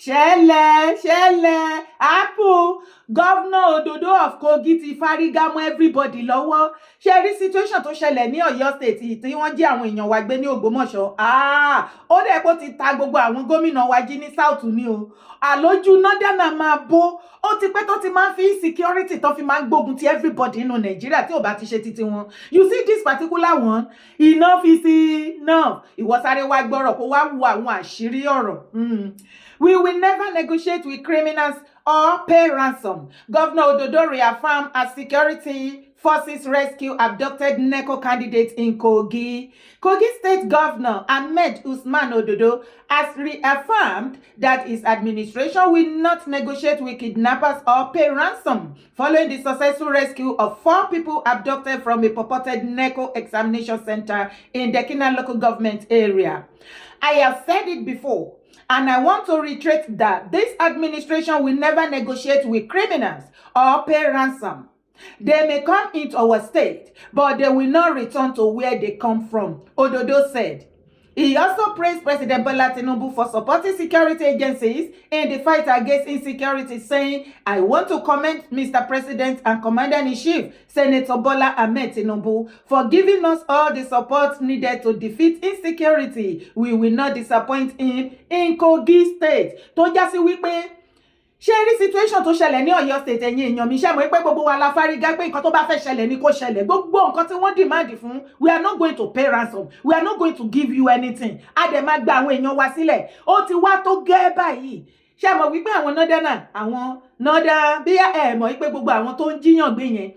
Ṣẹlẹ̀, Apple, Governor Ododo of Kogi ti fárígá mọ́ everybody lọ́wọ́. Ṣé rí situation tó ṣẹlẹ̀ ní Ọ̀yọ́ state tí wọ́n jí àwọn èèyàn wa gbé ní Ògbómọ̀ṣọ́. Ó dẹ̀ kó ti ta gbogbo àwọn gómìnà wa jí ní South ni o. Àlójú Nọ́dánà máa bó. Ó ti pẹ́ tó ti máa ń fi insecurity tó fi máa ń gbógun ti everybody nínú Nàìjíríà tí ò bá ti ṣe títí wọn. You see this particular one, enough is enough. Ìwọ sáré wá gbọ́rọ̀ kó wá wo àwọn àṣírí ọ̀rọ̀. We will never negotiate with criminals or pay ransom. Governor Ododo reaffirmed as security forces rescue abducted NECO candidates in Kogi. Kogi State Governor Ahmed Usman Ododo has reaffirmed that his administration will not negotiate with kidnappers or pay ransom following the successful rescue of 4 people abducted from a purported NECO examination center in the Kina local government area. I have said it before, and I want to reiterate that this administration will never negotiate with criminals or pay ransom. They may come into our state, but they will not return to where they come from, Ododo said. He also praised President Bola Tinubu for supporting security agencies in the fight against insecurity, saying, I want to commend Mr. President and Commander-in-Chief, Senator Bola Ahmed Tinubu, for giving us all the support needed to defeat insecurity. We will not disappoint him in Kogi State. Tó já sí wípé ṣé rí situation tó ṣẹlẹ̀ ní Ọ̀yọ́ state ẹ̀yin èèyàn mi ṣé mọ̀ pé gbogbo wa la fárígá pé nǹkan tó bá fẹ́ ṣẹlẹ̀ ni kó ṣẹlẹ̀ gbogbo nǹkan tí wọ́n demand fún we are not going to pay ransom, we are not going to give you anything. A dẹ̀ máa gba àwọn èèyàn wa sílẹ̀. Ó ti wá tó gẹ́ báyìí. Ṣé mọ̀ wípé àwọn northern bí ẹ mọ̀ wípé gbogbo àwọn tó ń jíyàn gbé yẹn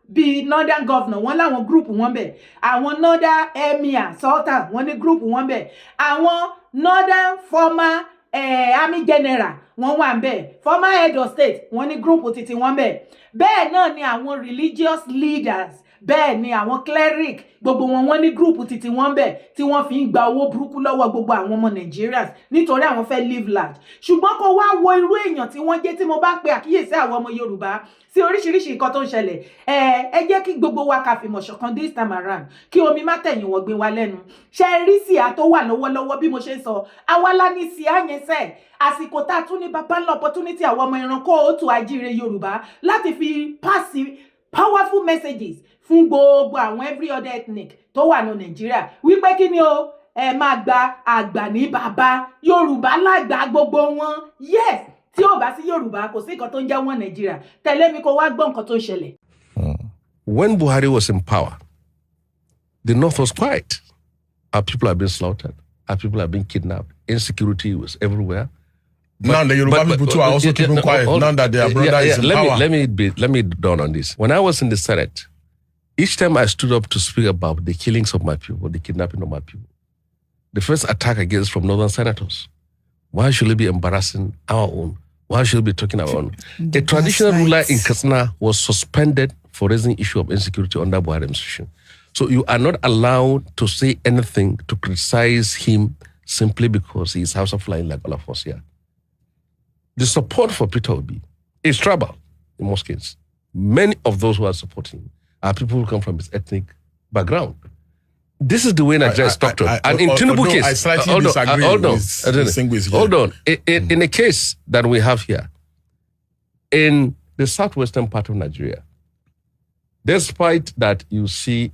bí northern governor wọ́n láwọn group wọn bẹ̀, àwọn northern emir sultan wọ́n ní group wọn bẹ̀, àwọn northern former army general wọ́n wà ńbẹ̀, former head of state wọ́n ní group títí wọ́n bẹ̀. Bẹ́ẹ̀ náà ni àwọn religious leaders, bẹ́ẹ̀ ni àwọn cleric, gbogbo wọn ní group títí wọ́n bẹ̀ tí wọ́n fi ń gba owó burúkú lọ́wọ́ gbogbo àwọn ọmọ Nigerians nítorí àwọn fẹ́ live large. Ṣùgbọ́n kó wá wo irú èèyàn tí wọ́n jẹ́ tí mo bá pe àkíyèsí àwọn ọmọ Yorùbá sí oríṣiríṣi nǹkan tó ń ṣẹlẹ̀. Ẹ jẹ́ kí gbogbo wa ká fìmọ̀ ṣọ̀kan this time around kí omi má tẹ̀yìn wọ́n gbé wa lẹ́nu. Ṣé rí síà tó wà lọ́wọ́lọ́wọ́ bí mo ṣe ń sọ, àwa la ní síà yẹn sẹ́ àsìkò tá a tún ní bàbá ńlá opportunity àwọn ọmọ ìrànkó òtù àjíire Yorùbá láti fi pass powerful messages fún gbogbo àwọn every other ethnic tó wà ní Nàìjíríà wípé kí ni o ẹ máa gba àgbà ní bàbá Yorùbá lágbà gbogbo wọn. Yes, tí ò bá sí Yorùbá kò sí nǹkan tó ń jẹ́ wọn Nàìjíríà. Tẹ̀lé mi kó wá gbọ́ nǹkan tó ń ṣẹlẹ̀. When Buhari was in power, the North was quiet. Our people have been slaughtered. Our people have been kidnapped. Insecurity was everywhere. Now the Yoruba people too are also keeping quiet. Now that their brother is in power. Let me dawn on this. When I was in the Senate, each time I stood up to speak about the killings of my people, the kidnapping of my people, the first attack against from northern senators. Why should we be embarrassing our own? Why should we be talking our own? A traditional ruler in Katsina was suspended for raising issue of insecurity under Buhari administration. So you are not allowed to say anything to criticize him simply because he is House of Flying like all of us here. The support for Peter Obi is tribal in most cases. Many of those who are supporting him are people who come from his ethnic background. This is the way Nigeria is structured. And in Tinubu case, I slightly disagree hold on. In a case that we have here, in the southwestern part of Nigeria, despite that you see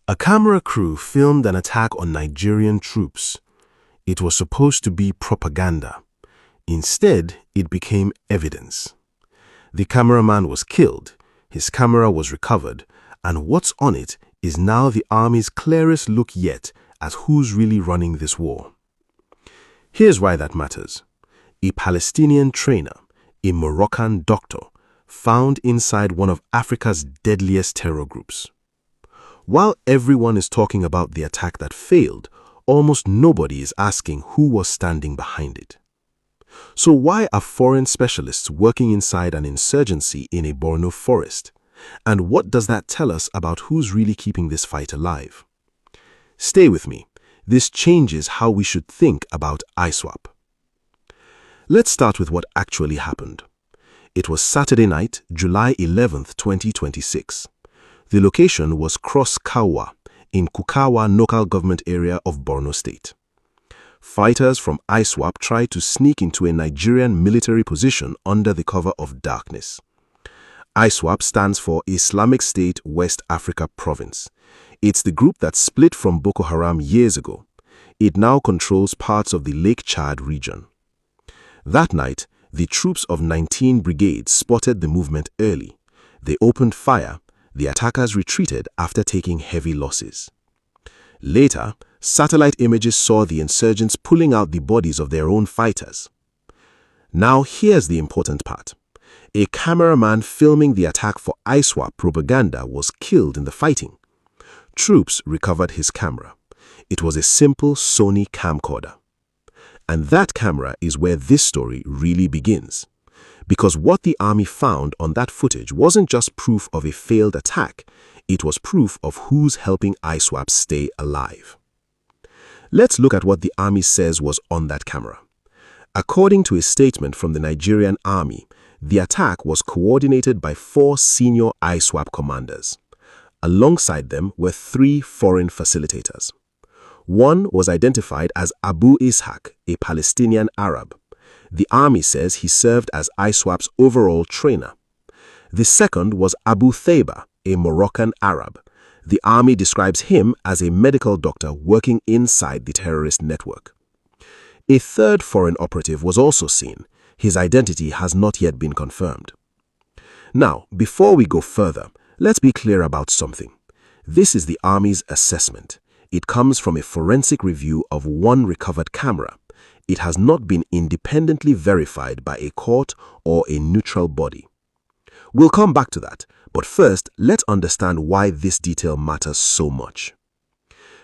a camera crew filmed an attack on Nigerian troops. It was supposed to be propaganda. Instead, it became evidence. The cameraman was killed, his camera was recovered, and what's on it is now the army's clearest look yet at who's really running this war. Here's why that matters. A Palestinian trainer, a Moroccan doctor, found inside one of Africa's deadliest terror groups. While everyone is talking about the attack that failed, almost nobody is asking who was standing behind it. So why are foreign specialists working inside an insurgency in a Borno forest? And what does that tell us about who's really keeping this fight alive? Stay with me. This changes how we should think about ISWAP. Let's start with what actually happened. It was Saturday night, July 11th, 2026. The location was Cross Kawa in Kukawa local government area of Borno State. fighters from ISWAP tried to sneak into a Nigerian military position under the cover of darkness. ISWAP stands for Islamic State West Africa Province. It's the group that split from Boko Haram years ago. It now controls parts of the Lake Chad region. That night, the troops of 19 brigades spotted the movement early. They opened fire. The attackers retreated after taking heavy losses. Later, satellite images saw the insurgents pulling out the bodies of their own fighters. Now here's the important part. A cameraman filming the attack for ISWAP propaganda was killed in the fighting. Troops recovered his camera. It was a simple Sony camcorder. And that camera is where this story really begins. Because what the army found on that footage wasn't just proof of a failed attack, it was proof of who's helping ISWAP stay alive. Let's look at what the army says was on that camera. According to a statement from the Nigerian army, the attack was coordinated by 4 senior ISWAP commanders. Alongside them were 3 foreign facilitators. One was identified as Abu Ishaq, a Palestinian Arab. The army says he served as ISWAP's overall trainer. The second was Abu Thaiba, a Moroccan Arab. The army describes him as a medical doctor working inside the terrorist network. A third foreign operative was also seen. His identity has not yet been confirmed. Now, before we go further, let's be clear about something. This is the Army's assessment. It comes from a forensic review of one recovered camera. It has not been independently verified by a court or a neutral body. We'll come back to that, but first, let's understand why this detail matters so much.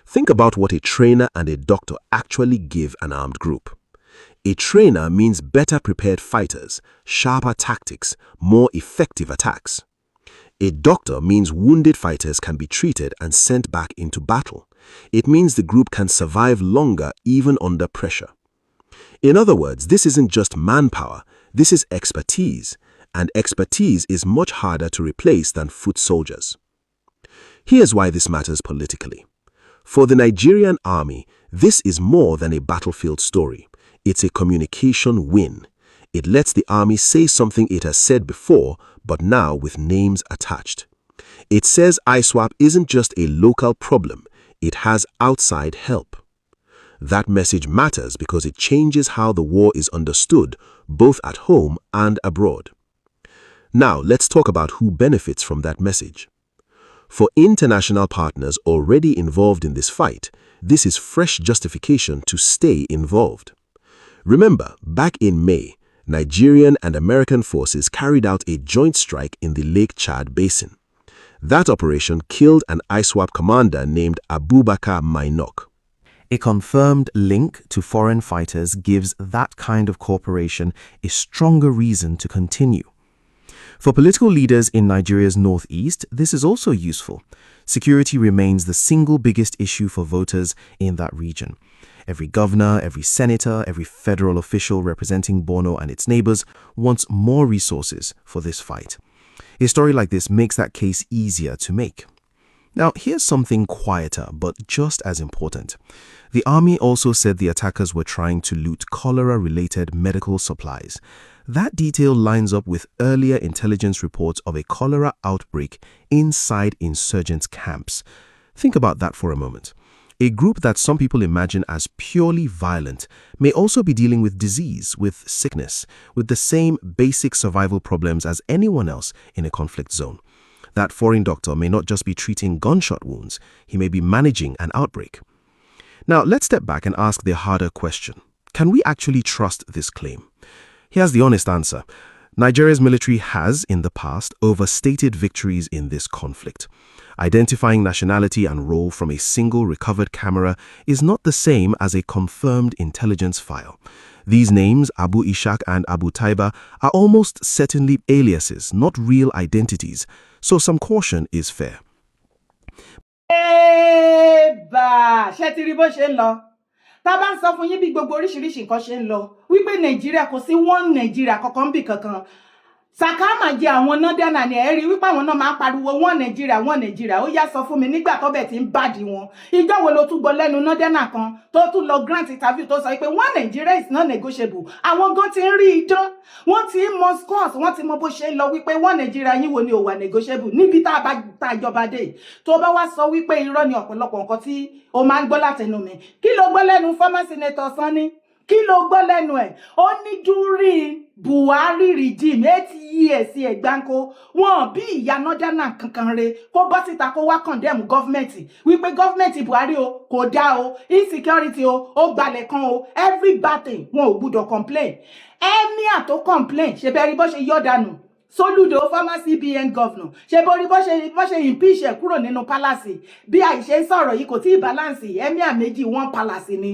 Think about what a trainer and a doctor actually give an armed group. A trainer means better prepared fighters, sharper tactics, more effective attacks. A doctor means wounded fighters can be treated and sent back into battle. It means the group can survive longer even under pressure. In other words, this isn't just manpower, this is expertise, and expertise is much harder to replace than foot soldiers. Here's why this matters politically. For the Nigerian army, this is more than a battlefield story. It's a communication win. It lets the army say something it has said before, but now with names attached. It says ISWAP isn't just a local problem, it has outside help. That message matters because it changes how the war is understood, both at home and abroad. Now, let's talk about who benefits from that message. For international partners already involved in this fight, this is fresh justification to stay involved. Remember, back in May, Nigerian and American forces carried out a joint strike in the Lake Chad Basin. That operation killed an ISWAP commander named Abubakar Mainok. A confirmed link to foreign fighters gives that kind of cooperation a stronger reason to continue. For political leaders in Nigeria's northeast, this is also useful. Security remains the single biggest issue for voters in that region. Every governor, every senator, every federal official representing Borno and its neighbors wants more resources for this fight. A story like this makes that case easier to make. Now, here's something quieter, but just as important. The army also said the attackers were trying to loot cholera-related medical supplies. That detail lines up with earlier intelligence reports of a cholera outbreak inside insurgents' camps. Think about that for a moment. A group that some people imagine as purely violent may also be dealing with disease, with sickness, with the same basic survival problems as anyone else in a conflict zone. That foreign doctor may not just be treating gunshot wounds, he may be managing an outbreak. Now, let's step back and ask the harder question. Can we actually trust this claim? Here's the honest answer. Nigeria's military has, in the past, overstated victories in this conflict. Identifying nationality and role from a single recovered camera is not the same as a confirmed intelligence file. These names, Abu Ishaq and Abu Thaiba, are almost certainly aliases, not real identities, so some caution is fair. Ṣé ti rí bó ṣe ń lọ? Tá bá ń sọ fún yín bí gbogbo oríṣiríṣi nǹkan ṣe ń lọ, wípé Nàìjíríà kò sí one Nàìjíríà kankan bí kankan. Sakama jẹ́ àwọn Northern ní ẹ̀rí wípé àwọn náà máa pariwo wọ́n Nàìjíríà ó yá sọ fún mi nígbà tó bẹ̀ tí ń bàdí wọn ìjọ wo ló tún gbọ́ lẹ́nu Northern kan tó tún lọ grant interview tó sọ pé one Nigeria is not negotiable àwọn gan ti ń rí idán wọ́n ti ń mọ scores wọ́n ti mọ bó ṣe ń lọ wípé one Nigeria yín wo ni ò wà negotiable níbi tá a bá ta ìjọba dé tó bá wá sọ wípé irọ́ ni ọ̀pọ̀lọpọ̀ nǹkan tí o máa ń gbọ́ látẹnu mi kí ló gbọ́ lẹ́nu former senator Sanni kí ló gbọ́ lẹ́nu ẹ̀ ó ní during Buhari regime 8 years ẹ̀gbáǹkó wọn bí ìyá Northern kankan re kó bọ́ síta kó wá condemn government wípé government Buhari o kò dá o insecurity o ó gbalẹ̀ kan o every bad thing wọn ò gbúdọ̀ complain emir tó complain ṣe bẹ́ẹ̀ rí bó ṣe yọ̀ dànù Soludo former CBN governor ṣe borí bó ṣe impeach ẹ̀ kúrò nínú palace bí àìṣe sọ̀rọ̀ yìí kò tí ì balance emir méjì one palace ni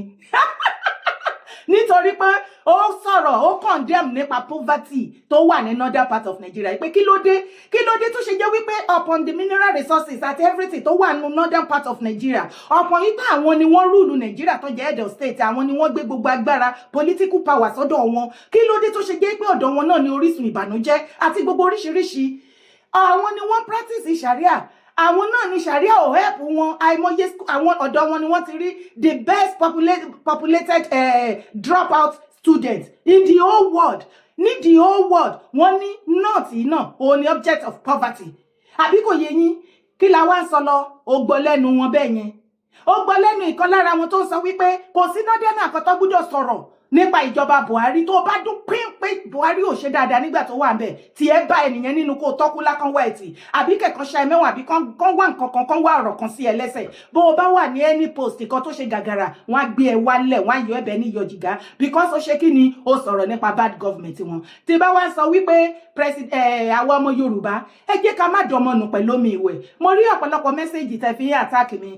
nítorí pé ó sọ̀rọ̀ ó condemn nípa poverty tó wà ní northern part of Nigeria pé kí ló dé tó ṣe jẹ́ wípé upon the mineral resources at everything tó wà ní northern part of Nigeria upon yìí pé àwọn ni wọ́n rúùlù Nigeria tó jẹ́ head of state àwọn ni wọ́n gbé gbogbo agbára political power sọ́dọ̀ wọn kí ló dé tó ṣe jẹ́ pé ọ̀dọ̀ wọn náà ni orísun ìbànújẹ́ àti gbogbo oríṣiríṣi àwọn ni wọ́n practice sharia àwọn náà ni sharia ò help wọn àìmọye àwọn ọ̀dọ́ wọn ni wọ́n ti rí the best populated dropout students in the whole world ní the whole world wọ́n ní north yìí náà òun ni object of poverty àbí kò yé yín kí la wá ń sọ lọ ó gbọ́ lẹ́nu wọn bẹ́ẹ̀ yẹn ó gbọ́ lẹ́nu ìkan lára wọn tó sọ wípé kò sí Northern àkọ́tọ́ gbọ́dọ̀ sọ̀rọ̀ nípa ìjọba Buhari tó bá dún pínpín Buhari ò ṣe dáadáa nígbà tó wà ńbẹ̀ tí ẹ bá ènìyàn nínú kó tọ́kú lákàn wá ẹ̀tì àbí kẹ̀kan ṣe mẹ́wọ̀n àbí kán wá nǹkan kan wá ọ̀rọ̀ kan sí ẹ lẹ́sẹ̀ bó o bá wà ní any post kan tó ṣe gàgàrà wọ́n á gbé ẹ wálẹ̀ wọ́n á yọ ẹ̀bẹ̀ ní yọjìgá because ó ṣe kí ni ó sọ̀rọ̀ nípa bad government wọn tí bá wá sọ wípé àwọn ọmọ Yorùbá ẹ jẹ́ ká má dọmọnù pẹ̀lú omi ìwẹ̀ mo rí ọ̀pọ̀lọpọ̀ mẹ́sẹ̀gì tẹ̀ fi attack mi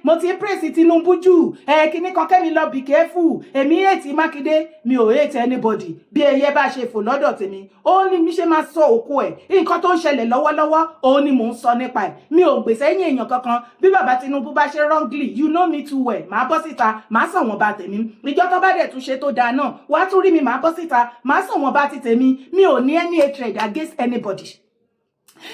mo ti praise Tinubu jù kíní kan kẹ́mi lọ be careful èmi hate Mákindé mi ò hate anybody bí ẹyẹ bá ṣe fò lọ́dọ̀ tèmi ó ní mi ṣe máa sọ òkú ẹ̀ nǹkan tó ń ṣẹlẹ̀ lọ́wọ́lọ́wọ́ òun ni mò ń sọ nípa ẹ̀ mi ò gbèsè ẹ̀yìn èèyàn kankan bí bàbá Tinubu bá ṣe wrongly you know me too well màá bọ́ síta màá sọ wọn bá tèmi ìjọ tó bá dẹ̀ tún ṣe tó dáa náà wàá tún rí mi màá bọ́ síta màá sọ wọn bá ti tèmi mi ò ní any hatred against anybody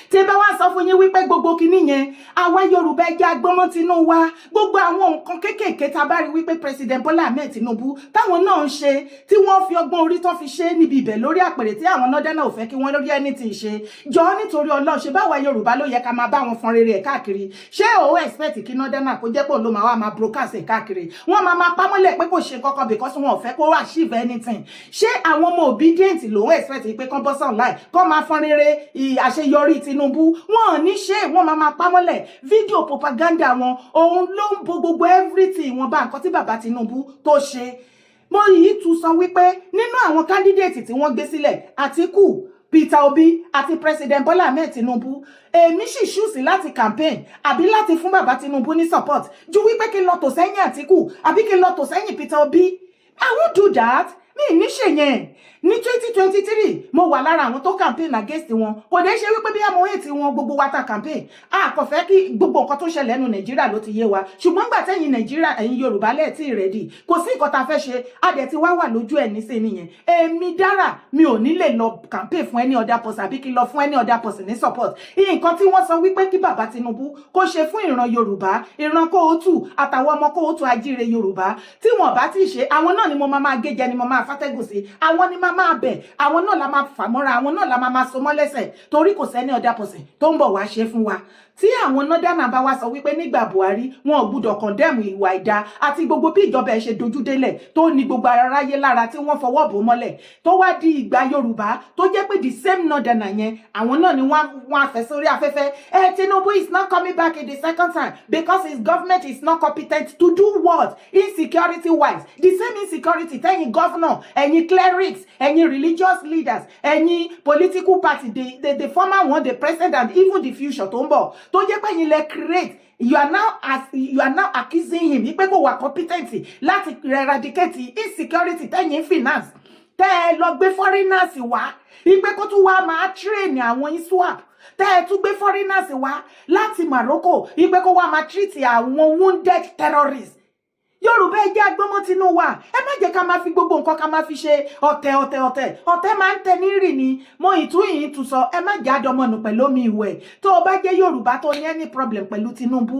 tí bá wá sọ fún yín wípé gbogbo kinní yẹn àwa Yorùbá ẹjẹ agbọmọ tinú wa gbogbo àwọn nǹkan kéékèèké tá bá rí wípé President Bola Ahmed Tinubu táwọn náà ń ṣe tí wọ́n fi ọgbọ́n orí tán fi ṣe níbi ibẹ̀ lórí àpèrè tí àwọn Northern ò fẹ́ kí wọ́n lórí anything ṣe jọ nítorí Ọlọ́run ṣe báwa Yorùbá ló yẹ ká máa bá wọn fọn rere ẹ̀ káàkiri ṣé o expect kí Northern kó jẹ́ pé òun ló máa wá máa broadcast ẹ̀ káàkiri wọ́n máa pamọ́lẹ̀ pé kò ṣe kankan because wọn ò fẹ́ kó achieve anything ṣé àwọn ọmọ obedient ló ń expect pé kán bọ́ online kán máa fọn rere àṣeyọrí Tinubu wọn ní ṣe wọn máa pamọ́lẹ̀ fídíò propaganda wọn òun ló ń bo gbogbo everything wọn bá nǹkan tí bàbá Tinubu tó ṣe mo yìí tún sọ wípé nínú àwọn candidate tí wọ́n gbé sílẹ̀ Àtíkù Peter Obi àti President Bola Ahmed Tinubu èmi sì ṣùsì láti campaign àbí láti fún bàbá Tinubu ní support ju wípé kí n lọ tò sẹ́yìn Àtíkù àbí kí n lọ tò sẹ́yìn Peter Obi I won't do that mi ní ṣe yẹn ní 2023 mo wà lára àwọn tó campaign against wọn kò dé ṣe wípé bí àmọ́ ètí wọn gbogbo wa ta campaign a kò fẹ́ kí gbogbo nǹkan tó ṣẹlẹ̀ nínú Nàìjíríà ló ti yé wa ṣùgbọ́n gbà tẹ́yìn Nàìjíríà ẹ̀yin Yorùbá lẹ́ẹ̀tì ready kò sí nǹkan tá fẹ́ ṣe a dẹ̀ ti wá wà lójú ẹ̀ ní sí nìyẹn èmi dára mi ò ní lè lọ campaign fún any other person àbí kí lọ fún any other person ní support nǹkan tí wọ́n sọ wípé kí bàbá Tinubu kó ṣe fún ìran Yorùbá ìran kóòtù àtàwọn ọmọ kóòtù ajíire Yorùbá tí wọ́n bá ti ṣe àwọn náà ni mo máa gé ni mo máa fàtẹ́gùn sí àwọn ni máa bẹ̀ àwọn náà la máa fà mọ́ra àwọn náà la máa so mọ́ lẹ́sẹ̀ torí kò sẹ́ni other person tó ń bọ̀ wá ṣe fún wa tí àwọn Northern bá wá sọ wípé nígbà Buhari wọn ò gbúdọ̀ condemn ìwà ìdá àti gbogbo bí ìjọba ẹ̀ ṣe dojú délẹ̀ tó ní gbogbo aráyé lára tí wọ́n fọwọ́ bò mọ́lẹ̀ tó wá di ìgbà Yorùbá tó jẹ́ pé the same Northern yẹn àwọn náà ni wọ́n afẹ́ sórí afẹ́fẹ́ Tinubu is not coming back in the second time because his government is not competent to do what insecurity wise the same insecurity tẹ́yìn governor ẹ̀yin clerics ẹ̀yin religious leaders ẹ̀yin political party the former one the present and even the future tó ń bọ̀ tó jẹ́ pé ẹ̀yin lè create you are now accusing him wípé kò wà competent láti eradicate insecurity tẹ́yìn finance tẹ́ ẹ lọ gbé foreigners wá wípé kó tún wá máa train àwọn ISWAP tẹ́ ẹ tún gbé foreigners wá láti Morocco wípé kó wá máa treat àwọn wounded terrorists Yorùbá ẹ jẹ́ agbọ́mọ́ tinú wa ẹ má jẹ́ ká máa fi gbogbo nǹkan ká máa fi ṣe ọ̀tẹ̀ máa ń tẹ ní rì ni mo ìtú sọ ẹ má jẹ́ àdọ́mọ̀nù pẹ̀lú omi ìwẹ̀ tó o bá jẹ́ Yorùbá tó ní any problem pẹ̀lú Tinubu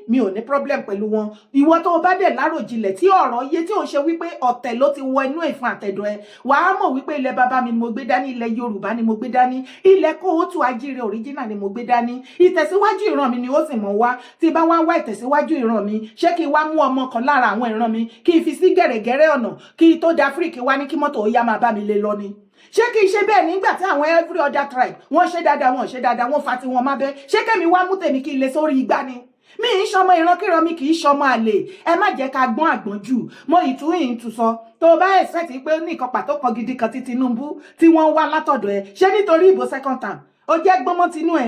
mi ò ní problem pẹ̀lú wọn ìwọ tó o bá dẹ̀ láròjinlẹ̀ tí ọ̀rọ̀ yé tí ò ṣe wípé ọ̀tẹ̀ ló ti wọ inú ìfun àtẹ̀dọ̀ ẹ wàá mọ̀ wípé ilẹ̀ bàbá mi ni mo gbé dání ilẹ̀ Yorùbá ni mo gbé dání ilẹ̀ Kóòtù Àjíire original ni mo gbé dání ìtẹ̀síwájú ìran mi ni ó sì mọ̀ wá tí bá wá ìtẹ̀síwájú ìran mi ṣé kí wá mú ọmọ kan lára àwọn ìran mi kí n fi sí gẹ̀rẹ̀gẹ̀rẹ̀ ọ̀nà kí tó da áfíríkì wá ní kí mọ́tò ó yá máa bá mi lé lọ ni ṣé kí n ṣe bẹ́ẹ̀ nígbà tí àwọn every other tribe wọ́n ṣe dáadáa wọ́n fa tí wọ́n má bẹ́ ṣé kẹ́mi wá mú tèmi kí n lè sórí igbá ni mi ń ṣọmọ ìrankíran mi kì í ṣọmọ àlè ẹ má jẹ́ ká gbọ́n àgbọ́n jù mo ìtú sọ tó bá ẹ̀sẹ̀tì pé ní nǹkan pàtó kan gidi kan tí Tinubu tí wọ́n wá látọ̀dọ̀ ẹ ṣé nítorí ìbò second term ó jẹ́ gbọ́mọ́ tinú ẹ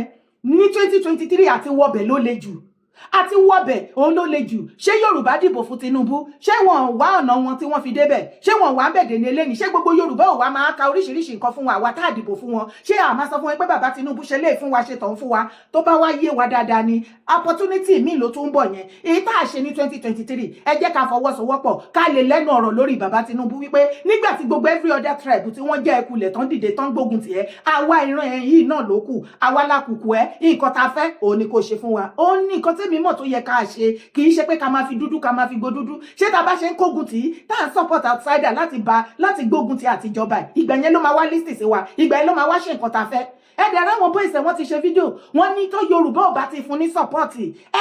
ní 2023 àti wọbẹ̀ ló le jù àti wọbẹ̀ òun ló le jù ṣé Yorùbá dìbò fún Tinubu ṣé wọn wá ọ̀nà wọn tí wọ́n fi débẹ̀ ṣé wọn wá bẹ̀dẹ̀ ní eléyìí ṣé gbogbo Yorùbá ò wá máa ka oríṣiríṣi nǹkan fún wa àwa tá a dìbò fún wọn ṣé a máa sọ fún wọn pé bàbá Tinubu ṣe lè fún wa ṣe tọ̀hún fún wa tó bá wá yé wa dáadáa ni opportunity míì ló tún ń bọ̀ yẹn èyí tá a ṣe ní 2023 ẹ jẹ́ ká fọwọ́sowọ́pọ̀ ká lè lẹ́nu ọ̀rọ̀ lórí bàbá Tinubu wípé nígbà tí gbogbo every other tribe tí wọ́n jẹ́ ẹkulẹ̀ tán dìde tán gbógun tiẹ̀ àwa ìran ẹ̀ yìí náà ló kù àwa lákùkù ẹ̀ nǹkan tá a fẹ́ òun ni kò ṣe fún wa òun ní nǹkan tẹ́mi mọ̀ tó yẹ ká ṣe kì í ṣe pé ká máa fi dúdú ká máa fi gbó dúdú ṣé tá a bá ṣe ń kógun tì í tá à ń support outsider láti gbógun ti àtijọba ìgbà yẹn ló máa wá lísì sí wa ìgbà yẹn ló máa wá ṣe nǹkan tá a fẹ́ ẹ̀dẹ̀ ráwọn boys wọ́n ti ṣe fídíò wọ́n ní tó Yorùbá ò bá ti fún ní support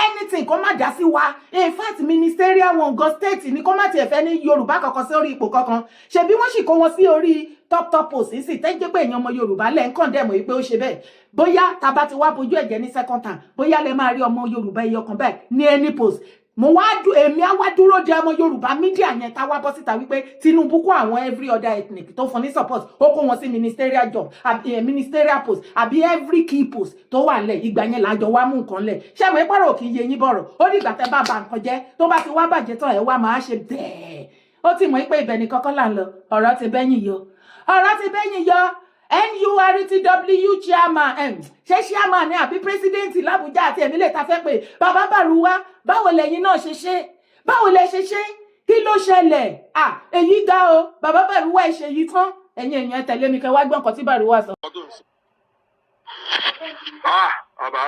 anything kó má dá sí wa in fact ministerial wọn Ogun state ni kó má tiẹ̀ fẹ́ ní Yorùbá kankan sí orí ipò kankan ṣebí wọ́n sì kó wọn sí orí top post sí tẹ́jẹ́ pé èèyàn ọmọ Yorùbá lẹ́ ń kàn dẹ̀mọ̀ yìí pé ó ṣe bẹ́ẹ̀ bóyá tàbá ti wá bojú ẹ̀jẹ̀ ní second time bóyá lẹ máa rí ọmọ Yorùbá ẹyọ kan báyìí ní any post èmi á wá dúró de ọmọ Yorùbá mídíà yẹn tá wá bọ́ síta wípé Tinubu kó àwọn every other ethnic tó fún ní support ó kó wọn sí ministerial job ministerial post àbí every key post tó wà lẹ̀ ìgbà yẹn lájọ wá mú nǹkan lẹ̀ ṣé àwọn ìpàrọ̀ kì í yé yín bọ̀rọ̀ ó dìgbà tẹ́ bá ba nǹkan jẹ́ tó bá ti wá bàjẹ́ tán ẹ̀ wá máa ṣe bẹ́ẹ̀ ó ti mọ̀ pé ibẹ̀ ní kọ́kọ́ là ń lọ ọ̀rọ̀ ti bẹ́yìn yọ NURTW chairman ṣé chairman ni àbí president l'Abuja àti ẹ̀mí lè ta fẹ́ pé bàbá Baruwa báwo lẹ́yìn náà ṣe ṣe báwo lẹ ṣe ṣe kí ló ṣẹlẹ̀ èyí dá o bàbá Baruwa ẹ̀ ṣe yìí tán ẹ̀yin èèyàn tẹ̀lé mi kẹ́ wá gbọ́ nǹkan tí Baruwa sọ. Bàbá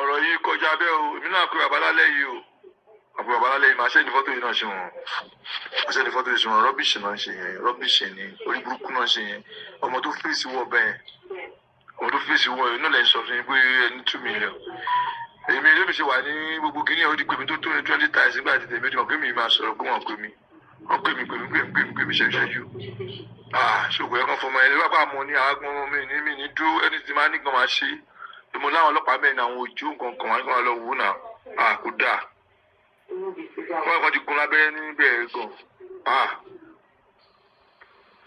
ọ̀rọ̀ yìí kọjá bẹ́ẹ̀ o èmi náà pé bàbá lálẹ́ yìí o àbúrò bàbá lálẹ́ yìí máa ṣe ní fọ́tò yìí náà ṣe wọn àṣẹ ní fọ́tò yìí ṣe wọn rọ́bìṣì náà ṣe yẹn rọ́bìṣì ni orí burúkú náà ṣe yẹn ọmọ tó fèsì wọ bẹ́ẹ̀ ọmọ tó fèsì wọ yìí náà lẹ́yìn sọ fún yín pé ẹni 2 million èmi ló mi ṣe wà ní gbogbo kìnìún ó di pé mi tó tó ní 20 times nígbà tí tèmi ó di mọ̀ pé mi máa sọ̀rọ̀ pé wọ́n pè mí ṣẹ́jú ṣògbọ́n ẹ̀kan fọmọ ẹni wá bá mọ ní àwọn ọmọ mi ní dúró ẹni tí máa nígbà máa ṣe mo láwọn ọlọ́pàá mẹ́rin àwọn òjò nǹkan kan wọn kàn lọ wò náà kò dáa wọn kàn ti gun lábẹ́rẹ́ níbẹ̀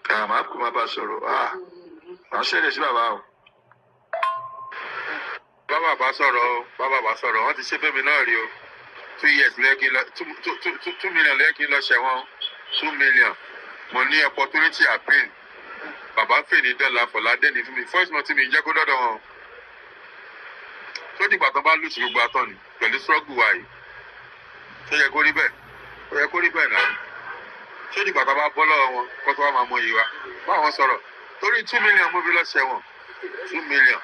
gan máa kó máa bá sọ̀rọ̀ máa ṣẹlẹ̀ sí bàbá o bàbá sọ̀rọ̀ wọ́n ti ṣe fẹ́mi náà rí o 2 years lẹ́ẹ̀kí lọ 2 million lẹ́ẹ̀kí lọ ṣẹ̀wọ̀n 2 million mo ní opportunity appeal bàbá fè ní dọ́là fọ̀ládé ní fún mi first month mi jẹ́ kó dọ́dọ̀ wọn tó dìgbà tán bá lùsì gbogbo atọ́ ni pẹ̀lú struggle wa yìí ṣé yẹ kó rí bẹ́ẹ̀ náà ṣé dìgbà tán bá bọ́ lọ́wọ́ wọn kó tó wá máa mọ iye wa báwọn sọ̀rọ̀ torí 2 million mo fi lọ ṣẹ̀wọ̀n 2 million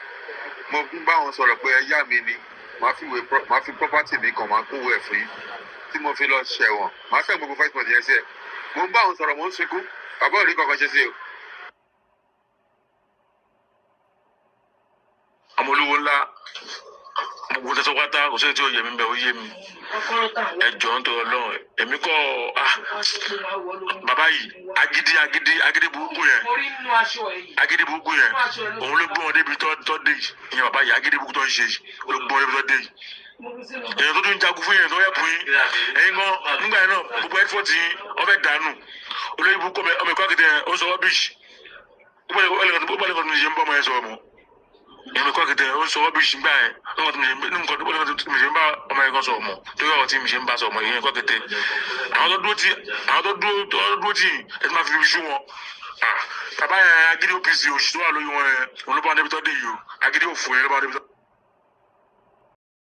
mo ń bá wọn sọ̀rọ̀ pé ẹyá mi ni màá fi property mi kan máa kówó ẹ̀ fún yín tí mo fi lọ ṣẹ̀wọ̀n màá fẹ́ gbogbo first month yẹn sí ẹ̀ mo ń bá wọn sọ̀rọ̀ mo ń sunkún bàbá ò rí kankan ṣe sí o. ọmọ olówó ńlá gbogbo tẹ́tọ́ pátá kò sí tí ó yẹ mi bẹ́ẹ̀ ó yé mi ẹjọ́ ń tọrọ lọ́wọ́ èmi kọ́ bàbá yìí agídí burúkú yẹn òun ló gbé wọn débi tọ́ dé yìí ìyẹn bàbá yìí agídí burúkú tó ń ṣe yìí ó ló gbé wọn débi tọ́ dé yìí èèyàn tó tún jagun fún yẹn tó yẹ fún yín ẹ̀yin gan nígbà yẹn náà gbogbo ẹ́fọ́tì ọ̀fẹ́ dànù olóyè burúkú ọmọ ẹ̀kọ́ akéde ó sọ rubbish ó bá lẹ́kọ̀ọ́ tó ṣe ń bọ́ ọmọ yẹn sọ̀rọ̀ mọ́ èmi kọ́ akéde ó sọ rubbish gbà yẹn nǹkan tó mi ṣe ń bá ọmọ yẹn kan sọ̀rọ̀ mọ́ torí ọ̀rọ̀ tí mi ṣe ń bá sọ̀rọ̀ mọ́ ìyẹn kọ́ akéde àwọn tó dúró tì ẹ ti máa fi ṣú wọn bàbá yẹn agídí OPC òṣì tó wà lórí wọn yẹn òun ló bá wọn débi tó dé yìí o agídí òfò yẹn ló bá wọn débi tó.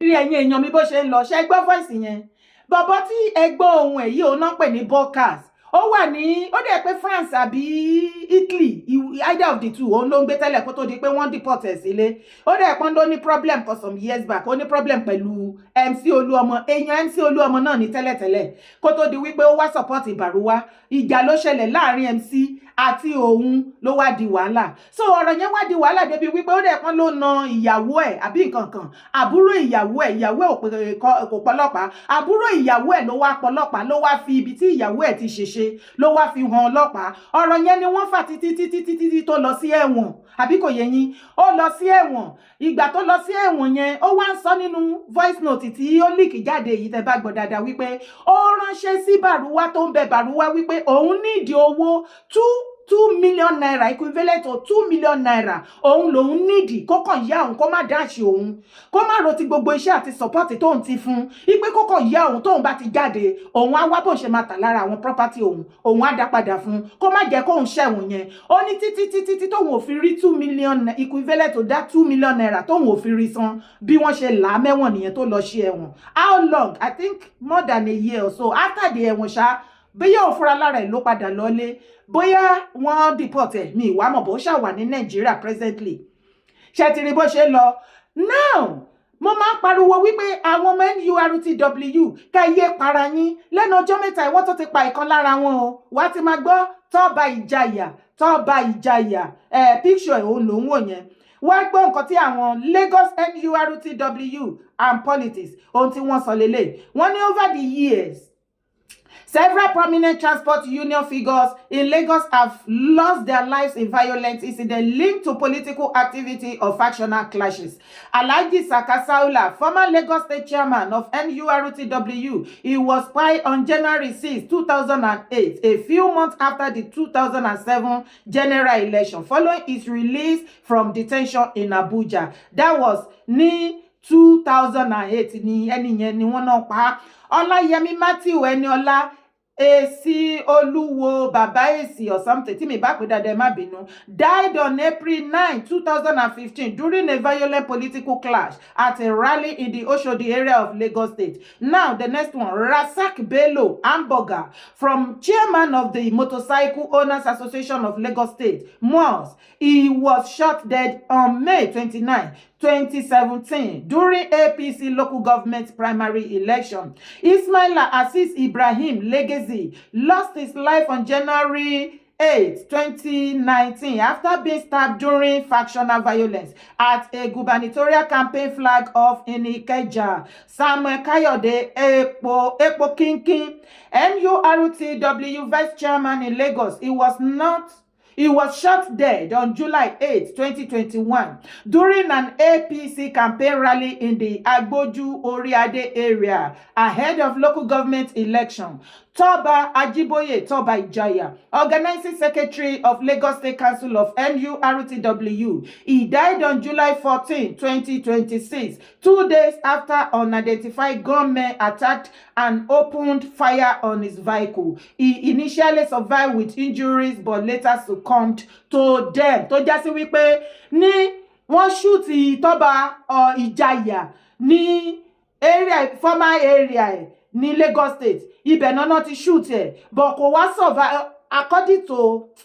rí ẹ̀yin èèyàn mi bó ṣe ń lọ ṣe gbọ́ voice yẹn bọ̀bọ̀ tí ẹgbọ́ ohun èyí òun náà pè ní Bocas ó wà ní ó dẹ̀ pé France àbí Italy either of the two òun ló ń gbé tẹ́lẹ̀ kó tó di pé wọ́n deport ẹ̀ sílé ó dẹ̀ pọ́n ló ní problem for some years back ó ní problem pẹ̀lú MC Olúọmọ èèyàn MC Olúọmọ náà ní tẹ́lẹ̀tẹ́lẹ̀ kó tó di wípé ó wá support Baruwa ìjà ló ṣẹlẹ̀ láàrin MC àti òun ló wá di wàhálà so ọ̀rọ̀ yẹn wá di wàhálà débi wípé ó dẹ̀ pọ́n ló na ìyàwó ẹ̀ àbí nǹkan kan àbúrò ìyàwó ẹ̀ kò pọlọ́pàá àbúrò ìyàwó ẹ̀ ló wá pọlọ́pàá ló wá fi ibi tí ìyàwó ẹ̀ ti ṣèṣe ló wá fi hàn ọlọ́pàá ọ̀rọ̀ yẹn ni wọ́n fà títí tó lọ sí ẹ̀wọ̀n àbí kò yé yín ó lọ sí ẹ̀wọ̀n ìgbà tó lọ sí ẹ̀wọ̀n yẹn ó wá ń sọ nínú voice note tí ó leak jáde yìí tẹ́ bá gbọ́ dáadáa wípé ó ránṣẹ́ sí Baruwa tó ń bẹ Baruwa wípé òun nídìí owó 2 million naira equivalent to 2 million naira òun lòun nídìí kó kàn yá òun kó má dáṣì òun kó má roti gbogbo iṣẹ́ àti support tóun ti fún ipe kó kàn yá òun tóun bá ti jáde òun á wá bó ṣe máa tà lára àwọn property òun á dá padà fún kó má jẹ́ kóun ṣẹ̀wọ̀n yẹn ó ní títí tóun ò fi rí 2 million equivalent to that 2 million naira tóun ò fi rí san bí wọ́n ṣe là á mẹ́wọ̀n nìyẹn tó lọ ṣe ẹ̀wọ̀n how long I think more than a year or so after the ẹ̀wọ̀n ṣá bóyá òun fúnra lára ẹ̀ ló padà lọ́lé bóyá wọ́n deport ẹ̀ mi ìwà mọ̀ bó ṣàwà ní Nàìjíríà presently ṣe ti rí bó ṣe lọ now mo máa ń pariwo wípé àwọn ọmọ NURTW ká yé para yín lẹ́nu ọjọ́ mẹ́ta ìwọ́n tó ti pa ìkan lára wọn o wá ti máa gbọ́ Tọ́ba Ìjàyà picture ẹ̀ òun ló ń wò yẹn wá gbọ́ nǹkan tí àwọn Lagos NURTW and politics ohun tí wọ́n sọ lélẹ̀ wọ́n ní over the years several prominent transport union figures in Lagos have lost their lives in violent incidents linked to political activity or factional clashes. Alhaji Saka Saula, former Lagos State Chairman of NURTW, he was tried on January 6, 2008, a few months after the 2007 general election, following his release from detention in Abuja. That was ní 2008 ni ẹni yẹn ni wọ́n náà pa Ọláyẹmí Matthew Eniola Èsì Olúwo Bàbá Èsì or something tí mi bá pè dáadáa má bínú died on April 9, 2015 during a violent political clash at a rally in the Oshodi area of Lagos State. Now the next one, Rasak Bello Hamburger, from chairman of the Motorcycle Owners Association of Lagos State, MOAS. He was shot dead on May 29, 2017 during APC local government primary election. Ismaila Aziz Ibrahim Legacy lost his life on January 8, 2019 after being stabbed during factional violence at a gubernatorial campaign flag off in Ikeja. Samuel Kayode Epo Kinkin, NURTW vice chairman in Lagos, he was shot dead on July 8, 2021 during an APC campaign rally in the Agboju Oriade area ahead of local government election. Toba Ajiboye Toba Ijaya, organizing secretary of Lagos State Council of NURTW. He died on July 14, 2026, 2 days after unidentified gunmen attacked and opened fire on his vehicle. He initially survived with injuries but later succumbed to them. Tó já sí wípé ní wọ́n shoot Toba Ijaya ní former area ní Lagos State ibẹ̀ náà ti shoot ẹ̀ but kò wá survive according to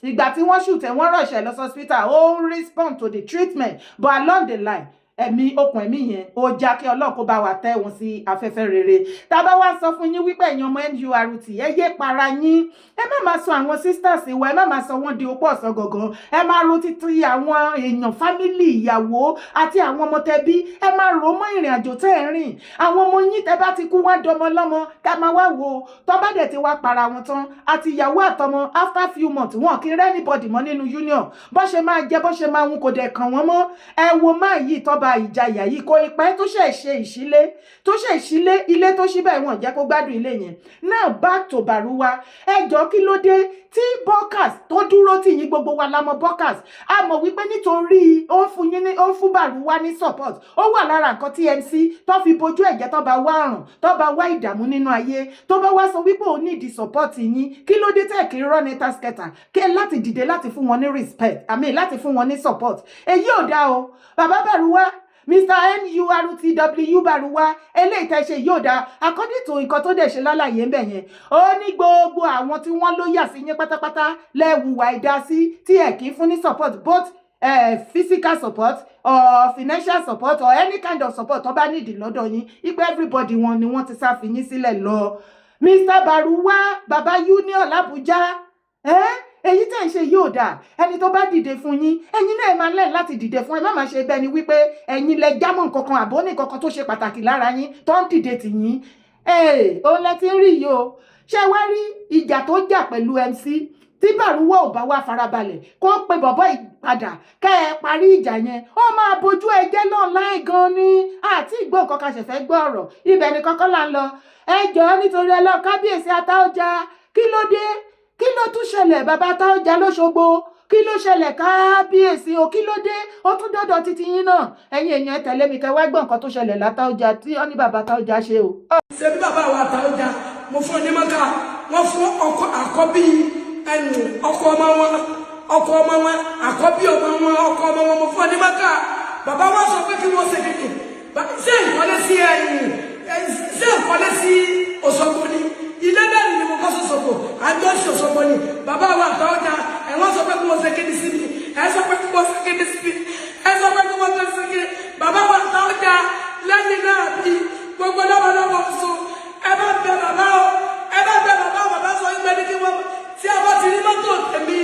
ìgbà tí wọ́n shoot ẹ̀ wọ́n rush ẹ̀ lọ hospital ó respond to the treatment but along the line ẹ̀mí okùn ẹ̀mí yẹn ó já kí Ọlọ́run kó bá wa tẹ́ wọn sí afẹ́fẹ́ rere tá bá wá sọ fún yín wípé ẹ̀yin ọmọ NURT ẹ yé para yín ẹ má máa sọ àwọn sisters wa ẹ má máa sọ wọ́n di opó ọ̀sán gangan ẹ má ro títí àwọn èèyàn family ìyàwó àti àwọn ọmọ tẹbí ẹ má ro mọ́ ìrìn àjò tẹ́ ẹ rìn àwọn ọmọ yín tẹ́ bá ti kú wá dọmọ lọ́mọ ká máa wá wò tó bá dẹ̀ ti wá para wọn tán àti ìyàwó àtọmọ after few months wọn kì í rẹ́ anybody mọ́ nínú union bó ṣe máa jẹ bó ṣe máa hun kò dẹ̀ kàn wọ́n mọ́ ẹ wo máa yí Tọ́ba Ìjàyà yìí kò ìpẹ́ tó ṣe ìṣílé ilé tó ṣí bẹ́ẹ̀ wọ́n jẹ́ kó gbádùn ilé yẹn. Now back to Baruwa ẹjọ́ kí ló dé tí Bocas tó dúró tì yín gbogbo wa la mọ̀ Bocas a mọ̀ wípé nítorí ó ń fún Baruwa ní support ó wà lára nǹkan tí MC tó fi bojú ẹ̀jẹ̀ tó bá wá àrùn tó bá wá ìdààmú nínú ayé tó bá wá sọ wípé ó nídìí support yín kí ló dé tẹ̀ kí run etasketa kí láti dìde láti fún wọn ní respect láti fún wọn ní support èyí ò dá o bàbá Baruwa Mr. Nurtw Baruwa eléyìí tẹ́ ṣe yóò dáa according to nǹkan tó dẹ̀ ṣe lálàyé ń bẹ̀ yẹn ó ní gbogbo àwọn tí wọ́n ló yà sí yín pátápátá lẹ́wùwà ìdásí tí ẹ̀ kì í fún ní support both physical support or financial support or any kind of support tó bá nídìí lọ́dọ̀ yín ipe everybody wọn ni wọ́n ti sá fi yín sílẹ̀ lọ. Mr. Baruwa baba union l'Abuja èyí tẹ́ ń ṣe yóò dáa ẹni tó bá dìde fún yín ẹ̀yin náà máa lẹ́yìn láti dìde fún ẹ má máa ṣe bẹ́ẹ̀ ni wípé ẹ̀yin lẹ jámọ́ nǹkankan àbó ní nǹkankan tó ṣe pàtàkì lára yín tó ń dìde tì yín ó lẹ ti ń rí yìí o ṣé wá rí ìjà tó jà pẹ̀lú MC tí Baruwa ò bá wá farabalẹ̀ kó pe bọ̀bọ́ ìpadà kẹ́ ẹ parí ìjà yẹn ó máa bójú ẹjẹ́ náà láì gan ni àti ìgbó nǹkan kan ṣẹ̀fẹ̀ gbọ́ ọ̀rọ̀ ibẹ̀ ni kọ́kọ́ là ń lọ ẹ jọ̀ọ́ nítorí ọlọ́ kábíyèsí Ataoja Kilode kí ló tún ṣẹlẹ̀ bàbá Ataoja lóṣogbo kí ló ṣẹlẹ̀ kábíyèsí o kí ló dé ó tún dọ́dọ̀ títí yín náà ẹ̀yin èèyàn tẹ̀lé mi kẹ́ wá gbọ́ nǹkan tó ṣẹlẹ̀ l'Ataoja tí ó ní bàbá Ataoja ṣe o. ṣé bí bàbá wa Ataoja mo fún ní mọ́ká wọ́n fún ọkọ àkọ́bí ẹnu ọkọ ọmọ wọn àkọ́bí ọmọ wọn ọkọ ọmọ wọn mo fún ní mọ́ká bàbá wa sọ pé kí wọ́n ṣe kéde ṣé ìkọ́lé sí ẹ̀yìn ṣé ìkọ́lé sí Òṣogbo ni ilé mẹ́rin ni mo kọ́ sọ́sọ́gbò àjọ ṣòṣogbo ni bàbá wa Ataoja ẹ̀wọ́n sọ pé kí wọ́n ṣe kéde sí mi ẹ̀ sọ pé kí wọ́n ṣe kéde sí mi ẹ̀ sọ pé kí wọ́n ṣe kéde bàbá wa Ataoja lẹ́yìn náà bí gbogbo lọ́wọ́lọ́wọ́ sùn ẹ bá bẹ bàbá o ẹ bá bẹ bàbá sọ ìgbẹ́ ní kí wọ́n tí a bá ti rí mọ́tò tèmi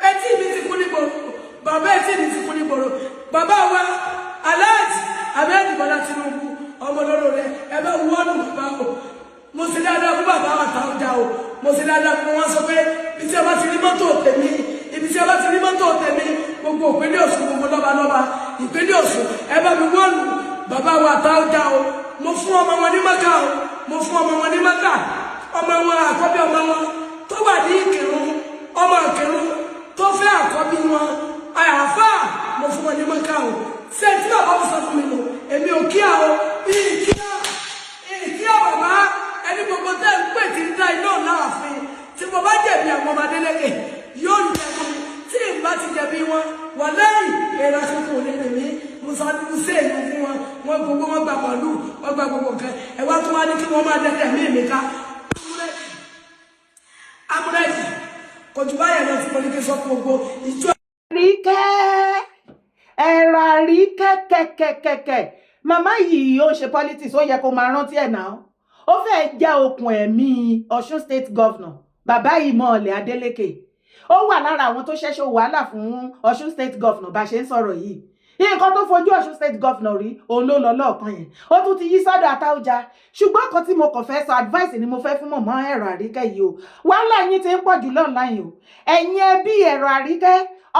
etí mi ti kú ní gbòòrò bàbá etí mi ti kú ní gbòòrò bàbá wa Alhaji Ahmed Bọ́lá Tinubu ọmọ lọ́rọ̀ rẹ ẹ bá wọ́ọ̀nù bàbá o mo sì dáadáa fún bàbá Ataoja o mo sì dáadáa fún wọn sọ pé ibi tí a bá ti rí mọ́tò tèmi ibi tí a bá ti rí mọ́tò tèmi gbogbo ìpínlẹ̀ Ọ̀ṣun gbogbo lọ́balọ́ba ìpínlẹ̀ Ọ̀ṣun ẹ bá mi wọ́ọ̀nù bàbá wa Ataoja o mo fún ọmọ wọn ní Mẹ́kà o mo fún ọmọ wọn ní Mẹ́kà ọmọ wọn àkọ́bí ọmọ wọn tó wà ní Ìkìrun ọmọ Ìkìrun tó fẹ́ àkọ́bí wọn àyàfà mo fún wọn ní Mẹ́kà o ṣé tí bàbá mi sọ fún mi nù èmi ò kíá o ìkíá bàbá ẹni gbogbo tẹ́ ń pè tí ń dá iná láàfin tí mo bá jẹ̀bi àwọn ọmọ Adélékè yóò lù ẹ̀kọ́ mi tí n bá ti jẹ̀bi wọn wà lẹ́yìn èrè àṣekò nínú mi musaadibu sèlú fún wọn gbogbo wọn gba pàlú wọn gba gbogbo nǹkan ẹ wá tún wá ní kí wọn máa dẹdẹ mí mi ká amúrẹ́jì kò jù báyẹn lọ sí pọlíkì sọ gbogbo ìjọ. ẹ̀rọ àríkẹ́ kẹ̀kẹ̀kẹ̀kẹ̀ màmá yìí ó ṣe politics ó yẹ kó máa rántí ẹ̀ náà ó fẹ́ já okùn ẹ̀mí Ọ̀ṣun state governor bàbá yìí mọ́ ọ̀lẹ́ Adélékè ó wà lára àwọn tó ṣẹ́ṣọ́ wàhálà fún Ọ̀ṣun state governor bá ṣe ń sọ̀rọ̀ yìí nǹkan tó fojú Ọ̀ṣun state governor rí òun ló lọ lọ́ọ̀kan yẹn ó tún ti yí sọ́dọ̀ Ataoja ṣùgbọ́n kan tí mo kàn fẹ́ sọ advice ni mo fẹ́ fún mọ̀mọ́ ẹ̀rọ àríkẹ́ yìí o wàhálà yín ti ń pọ̀ jù lọ́nláyìn o ẹ̀yin ẹbí ẹ̀rọ àríkẹ́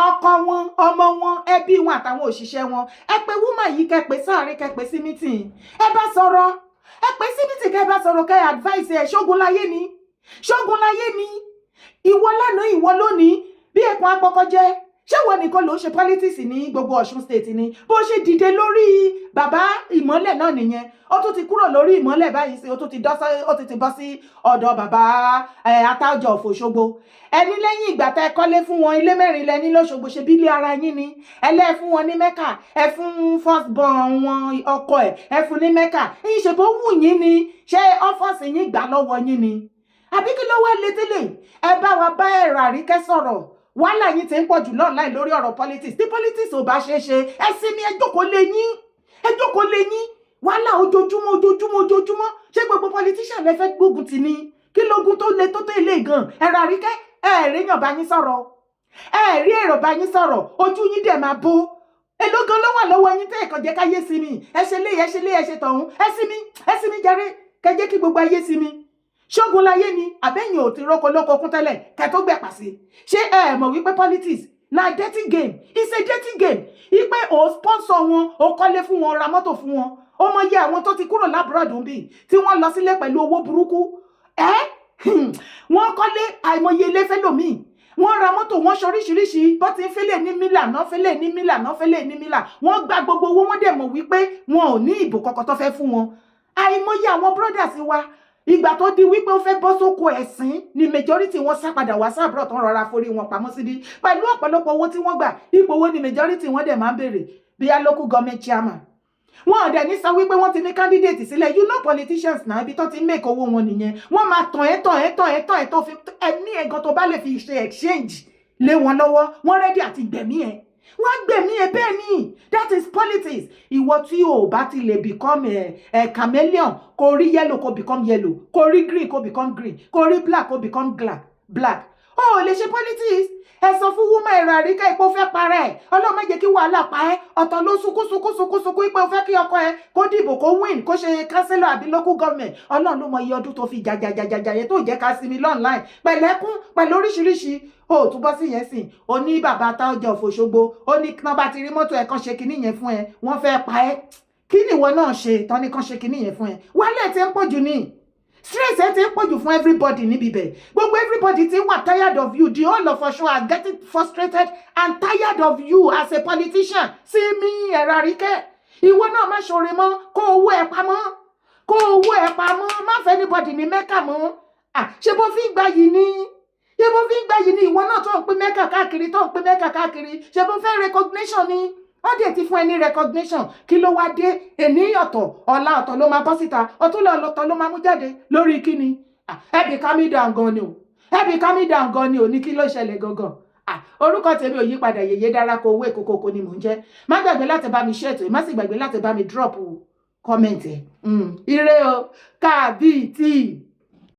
ọkọ wọn ọmọ wọn ẹbí wọn àtàwọn òṣìṣẹ́ wọn ẹ pé wúmà yìí kẹ́ pé sáàrin kẹ́ pé sí mítìn ẹ bá sọ̀rọ̀ ẹ pé sí mítìn kẹ́ bá sọ̀rọ̀ kẹ́ advice ẹ ṣógun láyé ni ìwọ lánàá ìwọ lónìí bí ẹkùn apọkọ jẹ ṣé wọn nìkan ló ń ṣe politics ní gbogbo Ọ̀ṣun state ni bó ṣe dìde lórí bàbá ìmọ́lẹ̀ náà nìyẹn ó tún ti kúrò lórí ìmọ́lẹ̀ báyìí sí ó tún ti bọ́ sí ọ̀dọ̀ bàbá Ataoja of Òṣogbo ẹni lẹ́yìn ìgbà tẹ́ kọ́lé fún wọn ilé mẹ́rin lẹ́ni lọ́ṣogbo ṣe bí ilé ara yín ni ẹlẹ́ fún wọn ní Mẹ́kà ẹ fún first born wọn ọkọ ẹ fún ní Mẹ́kà ẹ̀yin ṣe bó wù yín ni ṣé ọ́fọ́ọ̀sì yín gbà lọ́wọ́ yín ni àbí kí ló wá létílé ẹ bá wa bá ẹ̀rọ àríkẹ́ sọ̀rọ̀ wàhálà yín ti ń pọ̀ jù lọ́nà lórí ọ̀rọ̀ politics tí politics ò bá ṣe é ṣe ẹ sinmi ẹ jókòó lé yín wàhálà ojoojúmọ́ ṣé gbogbo politician lẹ fẹ́ gbógun tì ní kí lógun tó le tó ilé gan ẹ̀rọ àríkẹ́ ẹ̀ẹ́rẹ́yàn bá yín sọ̀rọ̀ ẹ̀ẹ́rí èrò bá yín sọ̀rọ̀ ojú yín dẹ̀ máa bó elógan ló wà lọ́wọ́ yín tẹ́ ẹ̀kan jẹ́ káyé sinmi ẹ ṣe lé ẹ ṣe tọ̀hún ẹ sinmi jàre kẹjẹ́ kí gbogbo ayé sinmi ṣógun láyé ni àbẹ́yìn ò ti róko lóko kún tẹ́lẹ̀ kẹ́ tó gbẹ̀pà sí ṣé ẹ mọ̀ wípé politics na dating game it's a dating game ipe ò sponsor wọn ò kọ́lé fún wọn ra mọ́tò fún wọn ó mọ iye àwọn tó ti kúrò lábúrọ̀dù bí tí wọ́n lọ sílé pẹ̀lú owó burúkú wọ́n kọ́lé àìmọye ilé fẹ́lòmíì wọ́n ra mọ́tò wọ́n ṣoríṣiríṣi bó ti ń fẹ́lẹ̀ ní mílà náà fẹ́lẹ̀ ní mílà náà fẹ́lẹ̀ ní mílà wọ́n gba gbogbo owó wọ́n dẹ̀ mọ̀ wípé wọn ò ní ìbò kọ̀ọ̀kan tó fẹ́ fún wọn àìmọye àwọn brothers wa ìgbà tó di wípé ó fẹ́ bọ́ sóko ẹ̀sìn ni majority wọn sá padà wá sáàbùrọ̀ tó ń rọra forí wọn pamọ́ síbí pẹ̀lú ọ̀pọ̀lọpọ̀ owó tí wọ́n gbà ipò owó ni majority wọn dẹ̀ máa ń béèrè bíi local government chairman Wọ́n dẹ̀ ní sọ wípé wọ́n ti ní candidate sílẹ̀. You know politicians náà ibi tó ti make owó wọn nìyẹn. Wọ́n máa tàn ẹ́ tó fi ẹ̀mí ẹ̀gan tó bá lè fi ṣe exchange lé wọn lọ́wọ́. Wọ́n ready àti gbẹ̀mí ẹ̀. Wọ́n gbẹ̀mí ẹ̀ bẹ́ẹ̀ ni. That is politics. Ìwọ tí o bá ti lè become chameleon, kó rí yellow kó become yellow, kó rí green kó become green, kó rí black kó become black. O lè ṣe politics. Ẹ sọ fún woman ẹ̀rọ àríkà ipò fẹ́ para ẹ̀. Ọlọ́run má jẹ́ kí wàhálà pa ẹ́. Ọ̀tọ̀ ló sunkún pé o fẹ́ kí ọkọ ẹ kó dìbò kó win kó ṣe councillor àbí local government. Ọlọ́run ló mọ iye ọdún tó fi jàjàjàjà yẹn tó jẹ́ ká sinmi online. Pẹ̀lẹ́kún pẹ̀lú oríṣiríṣi. O tún bọ́ sí yẹn sìn. O ní bàbá Ataoja Òṣogbo. O ní kí wọ́n bá ti rí mọ́tò ẹ̀ kan ṣe kinní yẹn fún ẹ. Wọ́n fẹ́ pa ẹ́. Kí ni ìwọ náà ṣe tán ní kan ṣe kinní yẹn fún ẹ? Wálé ti ń pọ̀ jù ní. Stress ẹ ti ń pọ̀jù fún everybody níbi bẹ̀. Gbogbo everybody ti wà tired of you. The whole of us are getting frustrated and tired of you as a politician. Sí mi ẹ̀rọ àríkẹ́. Ìwọ náà má ṣoore mọ́. Kó owó ẹ pamọ́. Má fẹ́ anybody ní mẹ́kà mọ́. Ṣé bó fi gbà yìí ni? Ìwọ náà tó ń pín mẹ́kà káàkiri Ṣé bó fẹ́ recognition ni? Wọ́n dẹ̀ ti fún ẹ ní recognition. Kí ló wá dé? Èní ọ̀tọ̀, ọ̀la ọ̀tọ̀ ló máa bọ́ síta. Ọ̀túnla ọ̀tọ̀ ló máa mú jáde lórí kíni. Ẹbí calm down gan ni o. Ní kí ló ṣẹlẹ̀ gangan? Orúkọ tèmi ò yí padà. Yèyé dára kó owó èkókòkò ni mò ń jẹ́. Má gbàgbé láti bá mi share ètò yìí. Má sì gbàgbé láti bá mi drop comment ẹ̀. Ire o, kábíyèsí.